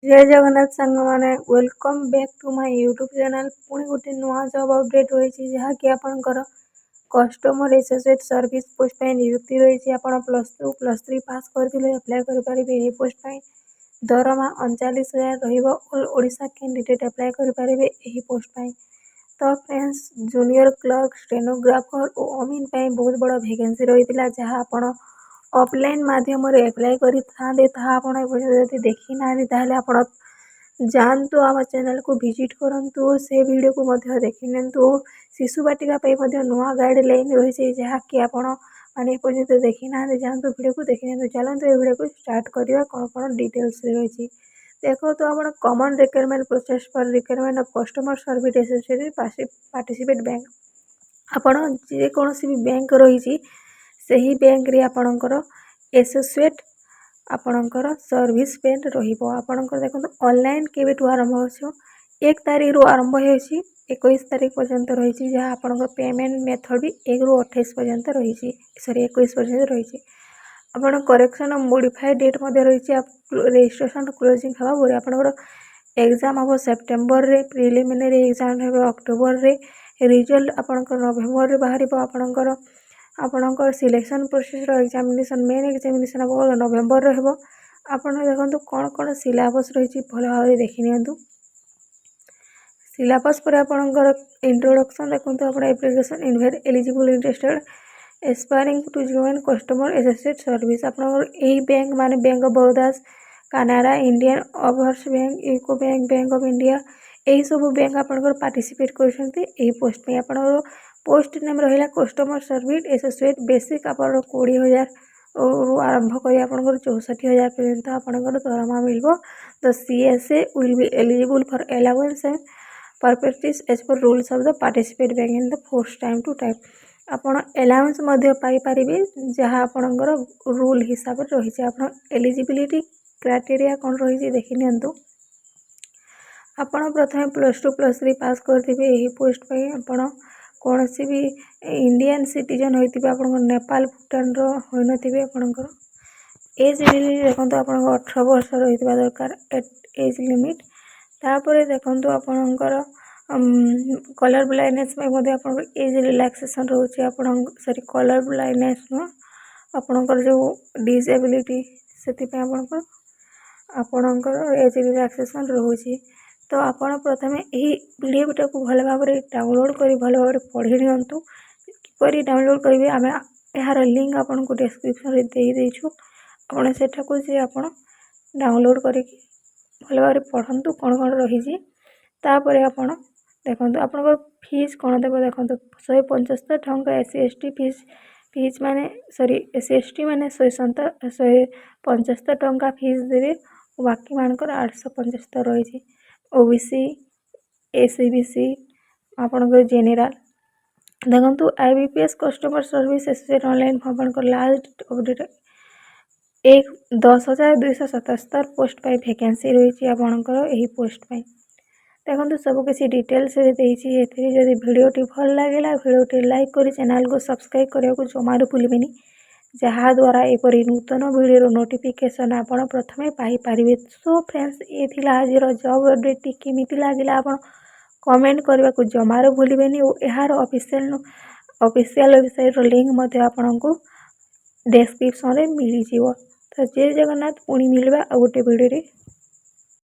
जय जगन्नाथ सांगमाने welcome back to my YouTube channel. पुणी गोटे नुआ जॉब अपडेट रही जहाँकि आपंकर कस्टमर एसोसिएट सर्विस पोस्ट पर नियुक्ति रही। आप +2 +3 पास करते अप्लाई करेंगे यही पोस्ट पर। दरमा 39,000 ऑल ओडिशा कैंडिडेट अप्लाई करेंगे यही पोस्ट पर। तो फ्रेंड्स जूनियर क्लर्क स्टेनोग्राफर और अमीन पर बहुत बड़ा वैकेंसी रही है जहाँ आप ऑफलाइन माध्यम एप्लाई करते देखी ना आप जातु आम चैनल को विजिट करूँ से वीडियो को देखी निंतु। शिशु बाटिका नुआ गाइडलाइन रही जहाँकि आपने पर्यटन देखी ना जातु वीडियो को देखी नि चलते ये वीडियो को स्टार्ट करवा कौन कौन डिटेल्स रही देखो। तो आप common requirement process for requirement of customer service associate participate bank आपण जेकोसी भी बैंक रही सही बैंक रे आपणकर एसोसिएट आपणकर सर्विस पेन रहिबो। आपणकर देखो ऑनलाइन केवेटू आरंभ हो 1 तारीख रु आरंभ होइछि 21 तारीख पर्यंत रही जहाँ आपणकर पेमेंट मेथड भी 1 रु 28 पर्यंत रही सॉरी 21 पर्यंत रही। आपण करेक्शन मॉडिफाइड डेट मध्ये रही रजिस्ट्रेशन क्लोजिंग हवा बोले आपणकर एग्जाम हम सेप्टेम्बर रे प्रिलिमिनरी एग्जाम हे अक्टोबर रे रिजल्ट आपणकर नवेम्बर रे बाहर आपणकर आपणकर selection process examination main examination आप नवेम्बर रो आपण देखो कौन कौन सिलेबस रही भल भाव देखी नि। सिलेबस पर आपणकर इंट्रोडक्शन देखो आप application invite eligible interested aspiring to join customer associate service आपणकर यही बैंक माने bank of Baroda Canara Indian Overseas bank UCO bank bank of India यही सब बैंक आपणकर पार्टिसिपेट करछंती एही पोस्ट पे। आपणकर पोस्ट नेम रहिला कस्टमर सर्विस एसोसिएट बेसिक आप 20,000 आरंभ कर 64,000 पर्यंत आपणकर दरमा मिलबो। The CSA will be eligible for allowance and perquisites as per rules of the participate bank in the first time to type आपण अलाउंस मध्य पाई परिबे जहाँ आपणकर रूल हिसाब से रही। आप एलिजिबिलिटी क्राइटेरिया कौन रही देखी नियंतु। आपण प्रथम +2 +3 पास करते यही पोस्ट पे आपण कौन सी भी इंडियन सिटीजन होते आप नेपाल भूटान होते आपणकर एज लिमिट देखो आप 18 वर्ष रही दरकार एज लिमिट। तापर देखो आपणकर कलर ब्लाइंडनेस एज रिलैक्सेशन रोचे सॉरी कलर ब्लाइंडनेस नुह आपणकर जो डिसेबिलिटी से आपणकर एज रिलैक्सेशन रोचे। तो आपण प्रथमे यही वीडियो को भल भाव डाउनलोड कर भल भाव पढ़ी नियंतु किपरि डाउनलोड करेंगे आम यार लिंक आपन को डिस्क्रिप्शन रे दे देछु आपण सेठा को जे आपण डाउनलोड करके भल भाव पढ़ंतु कौन कौन रही। तापर आपण देखंतु आपन फीस कौन देबो देखंतु 175 टंका SC/ST फीस माने सॉरी SC/ST माने 175 टंका फीस देबे बाकी मानकर 875 रही। OBC ACBC आपणकर जेनेराल देखो IBPS customer service associate online form को लास्ट अपडेट 10,277 पोस्ट पर वैकेंसी रही आपणकर यही पोस्ट पर। देखो सबकिछ डिटेल्स जदि वीडियोटी भल लगे वीडियोटी लाइक कर चैनल को सब्सक्राइब करने को जमार भूलें जहाँद्वारा एपरी नूतन वीडियो नोटिफिकेशन आप प्रथमे पाइपर। सो फ्रेंड्स ये आज जॉब अपडेट केमी लगे आप कमेंट करने को जमार भूलें और यार ऑफिशियल वेबसाइट लिंक आपको डिस्क्रिप्शन में मिल जाव। तो जय जगन्नाथ पुणी मिलवा गोटे वीडियो।